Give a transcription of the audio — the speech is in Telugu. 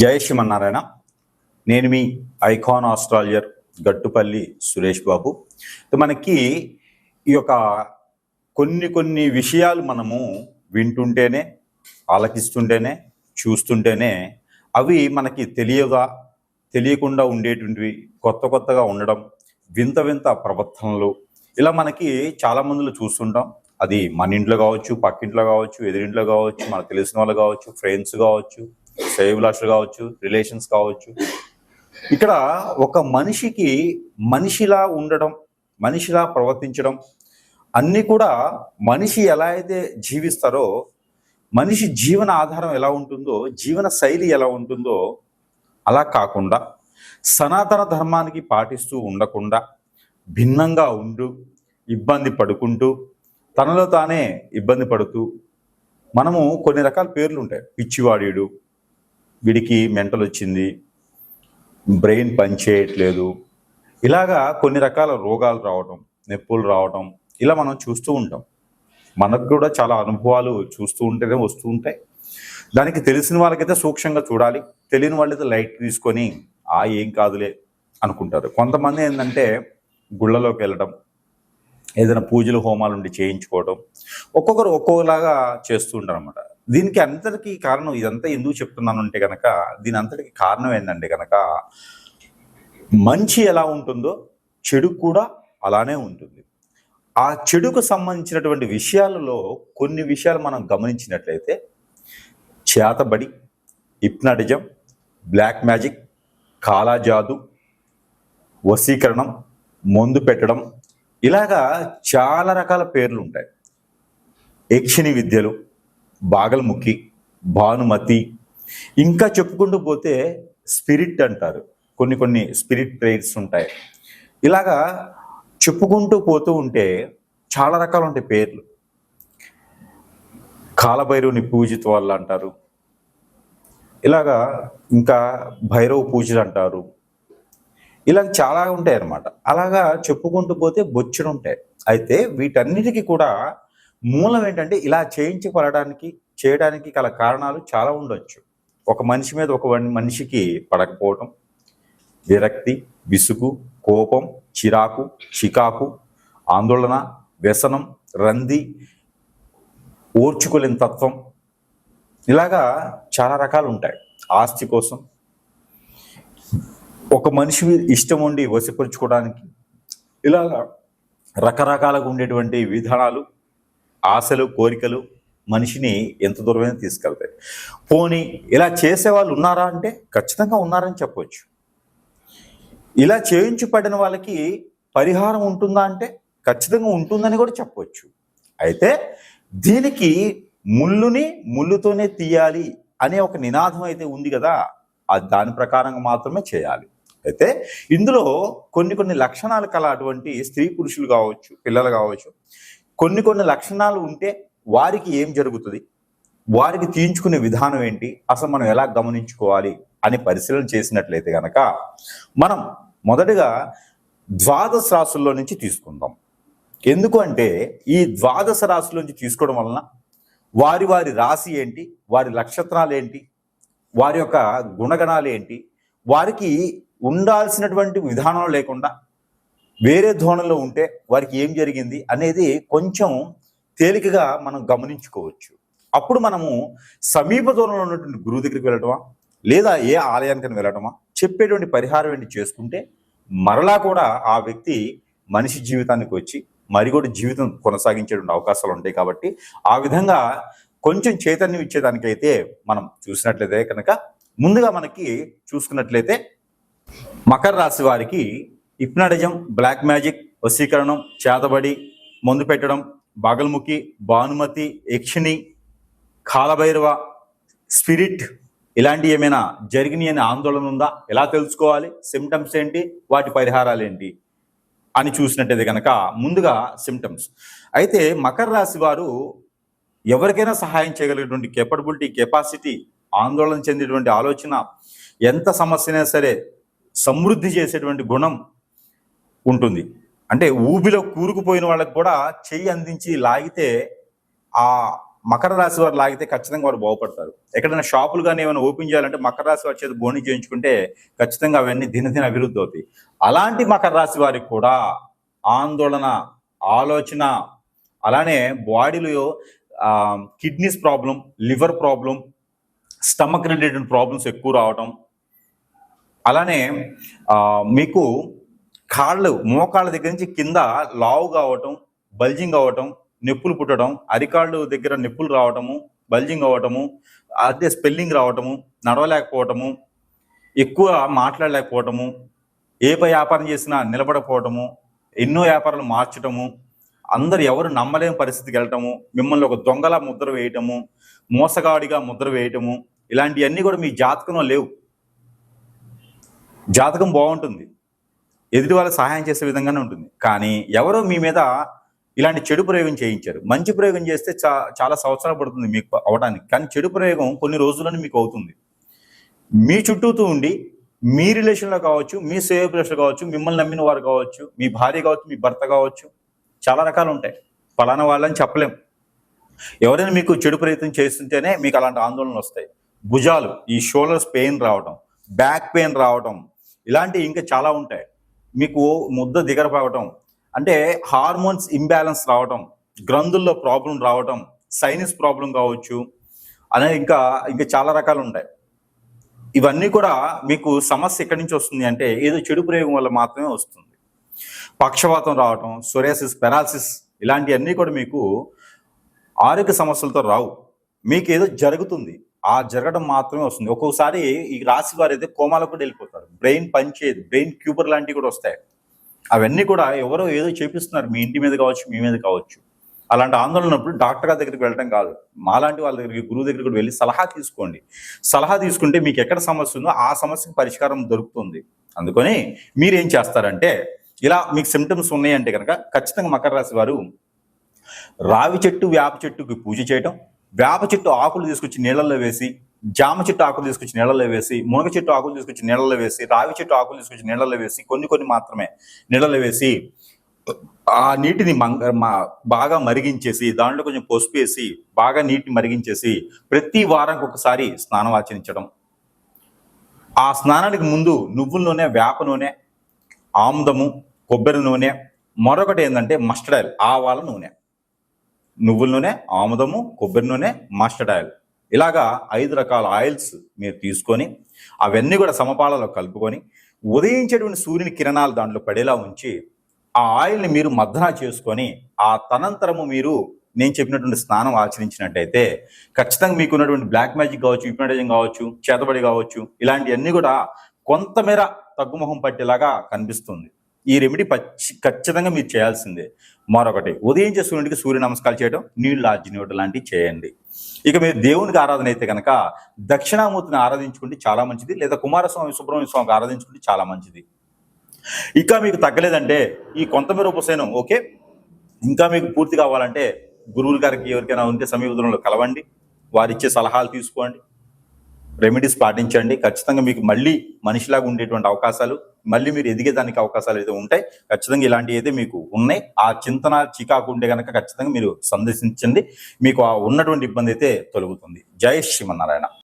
జై శ్రీమన్నారాయణ. నేను మీ ఐకాన్ ఆస్ట్రాలజర్ గట్టుపల్లి సురేష్ బాబు. మనకి ఈ యొక్క కొన్ని విషయాలు మనము వింటుంటేనే, ఆలకిస్తుంటేనే, చూస్తుంటేనే అవి మనకి తెలియకుండా ఉండేటువంటివి, కొత్తగా ఉండడం, వింత ప్రవర్తనలు ఇలా మనకి చాలా మందిలో చూస్తుంటాం. అది మన ఇంట్లో కావచ్చు, పక్కింట్లో కావచ్చు, ఎదురింట్లో కావచ్చు, మనకు తెలిసిన వాళ్ళు కావచ్చు, ఫ్రెండ్స్ కావచ్చు, శ్రేయభిలాషులు కావచ్చు, రిలేషన్స్ కావచ్చు. ఇక్కడ ఒక మనిషికి మనిషిలా ఉండడం, మనిషిలా ప్రవర్తించడం అన్నీ కూడా మనిషి ఎలా అయితే జీవిస్తారో, మనిషి జీవన ఆధారం ఎలా ఉంటుందో, జీవన శైలి ఎలా ఉంటుందో అలా కాకుండా సనాతన ధర్మానికి పాటిస్తూ ఉండకుండా భిన్నంగా ఉంటూ ఇబ్బంది పడుకుంటూ తనలో తానే ఇబ్బంది పడుతూ మనము కొన్ని రకాల పేర్లు ఉంటాయి. పిచ్చివాడీడు, వీడికి మెంటల్ వచ్చింది, బ్రెయిన్ పనిచేయట్లేదు, ఇలాగా కొన్ని రకాల రోగాలు రావటం, నొప్పులు రావటం ఇలా మనం చూస్తూ ఉంటాం. మనకు కూడా చాలా అనుభవాలు చూస్తూ ఉంటేనే వస్తూ ఉంటాయి. దానికి తెలిసిన వాళ్ళకైతే సూక్ష్మంగా చూడాలి, తెలియని వాళ్ళైతే లైట్ తీసుకొని ఏం కాదులే అనుకుంటారు. కొంతమంది ఏంటంటే గుళ్ళలోకి వెళ్ళడం, ఏదైనా పూజలు హోమాలు ఉండి చేయించుకోవడం, ఒక్కొక్కరు ఒక్కొక్కలాగా చేస్తూ ఉంటారు అనమాట. దీనికి అంతటికీ కారణం, ఇదంతా ఎందుకు చెప్తున్నాను అంటే కనుక, దీని అంతటికి కారణం ఏంటంటే కనుక, మంచి ఎలా ఉంటుందో చెడు కూడా అలానే ఉంటుంది. ఆ చెడుకు సంబంధించినటువంటి విషయాలలో కొన్ని విషయాలు మనం గమనించినట్లయితే, చేతబడి, హిప్నాటిజం, బ్లాక్ మ్యాజిక్, కాలాజాదు, వశీకరణం, మందు పెట్టడం, ఇలాగా చాలా రకాల పేర్లు ఉంటాయి. యక్షిణి విద్యలు, బాగల్ముఖి, భానుమతి, ఇంకా చెప్పుకుంటూ పోతే స్పిరిట్ అంటారు. కొన్ని స్పిరిట్ ప్రేయర్స్ ఉంటాయి. ఇలాగా చెప్పుకుంటూ పోతూ ఉంటే చాలా రకాలు ఉంటాయి పేర్లు. కాలభైరవుని పూజిత వాళ్ళు అంటారు, ఇలాగా ఇంకా భైరవ పూజలు అంటారు. ఇలా చాలా ఉంటాయి అన్నమాట. అలాగా చెప్పుకుంటూ పోతే బొచ్చుడు ఉంటాయి. అయితే వీటన్నిటికీ కూడా మూలం ఏంటంటే, ఇలా చేయడానికి గల కారణాలు చాలా ఉండొచ్చు. ఒక మనిషి మీద ఒక మనిషికి పడకపోవటం, విరక్తి, విసుగు, కోపం, చిరాకు, చికాకు, ఆందోళన, వ్యసనం, రంది, ఓర్చుకోలేని తత్వం, ఇలాగా చాలా రకాలు ఉంటాయి. ఆస్తి కోసం, ఒక మనిషి ఇష్టం ఉండి వశపరుచుకోవడానికి, ఇలాగా రకరకాలుగా ఉండేటువంటి విధానాలు, ఆశలు, కోరికలు మనిషిని ఎంత దూరమైనా తీసుకెళ్తాయి. పోనీ ఇలా చేసేవాళ్ళు ఉన్నారా అంటే ఖచ్చితంగా ఉన్నారని చెప్పవచ్చు. ఇలా చేయించబడిన వాళ్ళకి పరిహారం ఉంటుందా అంటే ఖచ్చితంగా ఉంటుందని కూడా చెప్పవచ్చు. అయితే దీనికి ముళ్ళుని ముళ్ళుతోనే తీయాలి అనే ఒక నినాదం అయితే ఉంది కదా, అది దాని ప్రకారంగా మాత్రమే చేయాలి. అయితే ఇందులో కొన్ని లక్షణాలు కల అటువంటి స్త్రీ పురుషులు కావచ్చు, పిల్లలు కావచ్చు, కొన్ని లక్షణాలు ఉంటే వారికి ఏం జరుగుతుంది, వారికి తీయించుకునే విధానం ఏంటి, అసలు మనం ఎలా గమనించుకోవాలి అని పరిశీలన చేసినట్లయితే కనుక, మనం మొదటగా ద్వాదశ రాశుల్లో నుంచి తీసుకుందాం. ఎందుకు అంటే ఈ ద్వాదశ రాశుల నుంచి తీసుకోవడం వలన వారి రాశి ఏంటి, వారి నక్షత్రాలు ఏంటి, వారి యొక్క గుణగణాలు ఏంటి, వారికి ఉండాల్సినటువంటి విధానం లేకుండా వేరే ధోరణిలో ఉంటే వారికి ఏం జరిగింది అనేది కొంచెం తేలికగా మనం గమనించుకోవచ్చు. అప్పుడు మనము సమీప దూరంలో ఉన్నటువంటి గురువు దగ్గరికి వెళ్ళటమా, లేదా ఏ ఆలయానికి వెళ్ళటమా, చెప్పేటువంటి పరిహారం ఏంటి చేసుకుంటే మరలా కూడా ఆ వ్యక్తి మనిషి జీవితానికి వచ్చి మరి కూడా జీవితం కొనసాగించేటువంటి అవకాశాలు ఉంటాయి. కాబట్టి ఆ విధంగా కొంచెం చైతన్యం ఇచ్చేదానికైతే మనం చూసినట్లయితే కనుక, ముందుగా మనకి చూసుకున్నట్లయితే మకర రాశి వారికి హిప్నాటిజం, బ్లాక్ మ్యాజిక్, వశీకరణం, చేతబడి, మందు పెట్టడం, బాగల్ముఖి, భానుమతి, యక్షిణి, కాలభైరవ, స్పిరిట్ ఇలాంటి ఏమైనా జరిగినాయి అనే ఆందోళన ఉందా, ఎలా తెలుసుకోవాలి, సిమ్టమ్స్ ఏంటి, వాటి పరిహారాలు ఏంటి అని చూసినట్టయితే కనుక, ముందుగా సిమ్టమ్స్. అయితే మకర రాశి వారు ఎవరికైనా సహాయం చేయగలిగేటువంటి కెపాసిటీ, ఆందోళన చెందేటువంటి ఆలోచన, ఎంత సమస్యనైనా సరే సమృద్ధి చేసేటువంటి గుణం ఉంటుంది. అంటే ఊబిలో కూరుకుపోయిన వాళ్ళకి కూడా చెయ్యి అందించి లాగితే ఆ మకర రాశి వారు లాగితే ఖచ్చితంగా వారు బాగుపడతారు. ఎక్కడైనా షాపులు కానీ ఏమైనా ఓపెన్ చేయాలంటే మకర రాశి వారి చేత బోని చేయించుకుంటే ఖచ్చితంగా అవన్నీ దినదిన అభివృద్ధి అవుతాయి. అలాంటి మకర రాశి వారికి కూడా ఆందోళన, ఆలోచన, అలానే బాడీలో kidneys problem, liver problem, stomach related problems ఎక్కువ రావటం, అలానే మీకు మోకాళ్ళ దగ్గర నుంచి కింద లావు కావటం, బల్జింగ్ అవ్వటం, నొప్పులు పుట్టడం, అరికాళ్ళు దగ్గర నొప్పులు రావటము, బల్జింగ్ అవ్వటము, అదే స్పెల్లింగ్ రావటము, నడవలేకపోవటము, ఎక్కువ మాట్లాడలేకపోవటము, ఏ వ్యాపారం చేసినా నిలబడకపోవటము, ఎన్నో వ్యాపారాలు మార్చటము, అందరు ఎవరు నమ్మలేని పరిస్థితికి వెళ్ళటము, మిమ్మల్ని ఒక దొంగలా ముద్ర వేయటము, మోసగాడిగా ముద్ర వేయటము, ఇలాంటివన్నీ కూడా మీ జాతకంలో లేవు. జాతకం బాగుంటుంది, ఎదుటి వాళ్ళకి సహాయం చేసే విధంగానే ఉంటుంది. కానీ ఎవరో మీ మీద ఇలాంటి చెడు ప్రయోగం చేయించారు. మంచి ప్రయోగం చేస్తే చాలా సంవత్సరాలు పడుతుంది మీకు అవడానికి, కానీ చెడు ప్రయోగం కొన్ని రోజుల్లోనే మీకు అవుతుంది. మీ చుట్టూతో ఉండి మీ రిలేషన్లో కావచ్చు, మీ శ్రేయోభిలాషులు కావచ్చు, మిమ్మల్ని నమ్మిన వారు కావచ్చు, మీ భార్య కావచ్చు, మీ భర్త కావచ్చు, చాలా రకాలు ఉంటాయి. ఫలానా వాళ్ళని చెప్పలేం. ఎవరైనా మీకు చెడు ప్రయత్నం చేస్తుంటేనే మీకు అలాంటి ఆందోళనలు వస్తాయి. భుజాలు, ఈ షోల్డర్స్ పెయిన్ రావటం, బ్యాక్ పెయిన్ రావటం, ఇలాంటివి ఇంకా చాలా ఉంటాయి. మీకు ముద్ద దిగరపోవటం, అంటే హార్మోన్స్ ఇంబ్యాలెన్స్ రావటం, గ్రంథుల్లో ప్రాబ్లం రావటం, సైనస్ ప్రాబ్లం కావచ్చు, అనే ఇంకా చాలా రకాలు ఉంటాయి. ఇవన్నీ కూడా మీకు సమస్య ఎక్కడి నుంచి వస్తుంది అంటే ఏదో చెడు ప్రయోగం వల్ల మాత్రమే వస్తుంది. పక్షవాతం రావటం, సోరియాసిస్, పెరాలసిస్, ఇలాంటివన్నీ కూడా మీకు ఆరోగ్య సమస్యలతో రావు. మీకు ఏదో జరుగుతుంది, ఆ జరగడం మాత్రమే వస్తుంది. ఒక్కొక్కసారి ఈ రాశి వారు అయితే కోమాలకు కూడా వెళ్ళిపోతారు. బ్రెయిన్ పనిచేయదు, బ్రెయిన్ క్యూబర్ లాంటివి కూడా వస్తాయి. అవన్నీ కూడా ఎవరో ఏదో చేపిస్తున్నారు, మీ ఇంటి మీద కావచ్చు, మీ మీద కావచ్చు. అలాంటి ఆందోళన ఉన్నప్పుడు డాక్టర్ గారి దగ్గరికి వెళ్ళడం కాదు, మాలాంటి వాళ్ళ దగ్గరికి, గురువు దగ్గరికి కూడా వెళ్ళి సలహా తీసుకోండి. సలహా తీసుకుంటే మీకు ఎక్కడ సమస్య ఉందో ఆ సమస్యకు పరిష్కారం దొరుకుతుంది. అందుకని మీరేం చేస్తారంటే, ఇలా మీకు సిమ్టమ్స్ ఉన్నాయంటే కనుక ఖచ్చితంగా మకర రాశి వారు రావి చెట్టు, వేప చెట్టుకి పూజ చేయటం, వేప చెట్టు ఆకులు తీసుకొచ్చి నీళ్ళల్లో వేసి, జామ చెట్టు ఆకులు తీసుకొచ్చి నీళ్ళలో వేసి, మునగ చెట్టు ఆకులు తీసుకొచ్చి నీళ్ళలో వేసి, రావి చెట్టు ఆకులు తీసుకొచ్చి నీళ్ళలో వేసి, కొన్ని మాత్రమే నీళ్ళలో వేసి, ఆ నీటిని బాగా మరిగించేసి, దాంట్లో కొంచెం పసుపు వేసి బాగా నీటిని మరిగించేసి ప్రతి వారానికి ఒకసారి స్నానం ఆచరించడం. ఆ స్నానానికి ముందు నువ్వుల నూనె, వేప నూనె, ఆముదము, కొబ్బరి నూనె, మరొకటి ఏంటంటే మస్టర్డ్ ఆయిల్, ఆవాల నూనె, నువ్వుల నూనె, ఆముదము, కొబ్బరి నూనె, మస్టర్డ్ ఆయిల్, ఇలాగా 5 రకాల ఆయిల్స్ మీరు తీసుకొని అవన్నీ కూడా సమపాలలో కలుపుకొని ఉదయించేటువంటి సూర్యుని కిరణాలు దాంట్లో పడేలా ఉంచి ఆ ఆయిల్ని మీరు మద్దన చేసుకొని ఆ తనంతరము మీరు నేను చెప్పినటువంటి స్నానం ఆచరించినట్టయితే ఖచ్చితంగా మీకు ఉన్నటువంటి బ్లాక్ మ్యాజిక్ కావచ్చు, హిప్నోటిజం కావచ్చు, చేతబడి కావచ్చు, ఇలాంటివన్నీ కూడా కొంతమేర తగ్గుముఖం పట్టేలాగా కనిపిస్తుంది. ఈ రెమెడీ ఖచ్చితంగా మీరు చేయాల్సిందే. మరొకటి, ఉదయించే సూర్యుడికి సూర్య నమస్కారాలు చేయడం, నీళ్లు ఆర్జినివ్వడం లాంటివి చేయండి. ఇక మీరు దేవునికి ఆరాధన అయితే కనుక దక్షిణామూర్తిని ఆరాధించుకుంటే చాలా మంచిది, లేదా కుమారస్వామి, సుబ్రహ్మణ్య స్వామికి ఆరాధించుకుంటే చాలా మంచిది. ఇంకా మీకు తగ్గలేదంటే ఈ కొంతమేర ఉపశమనం ఓకే, ఇంకా మీకు పూర్తి కావాలంటే గురువుల గారికి ఎవరికైనా ఉంటే సమీపంలో కలవండి, వారిచ్చే సలహాలు తీసుకోండి, రెమెడీస్ పాటించండి. ఖచ్చితంగా మీకు మళ్ళీ మనిషిలాగా ఉండేటువంటి అవకాశాలు, మళ్ళీ మీరు ఎదిగేదానికి అవకాశాలు అయితే ఉంటాయి. ఖచ్చితంగా ఇలాంటివి అయితే మీకు ఉన్నాయి. ఆ చింతన చికాకు ఉంటే కనుక ఖచ్చితంగా మీరు సందర్శించండి, మీకు ఆ ఉన్నటువంటి ఇబ్బంది అయితే తొలగుతుంది. జై శ్రీమన్నారాయణ.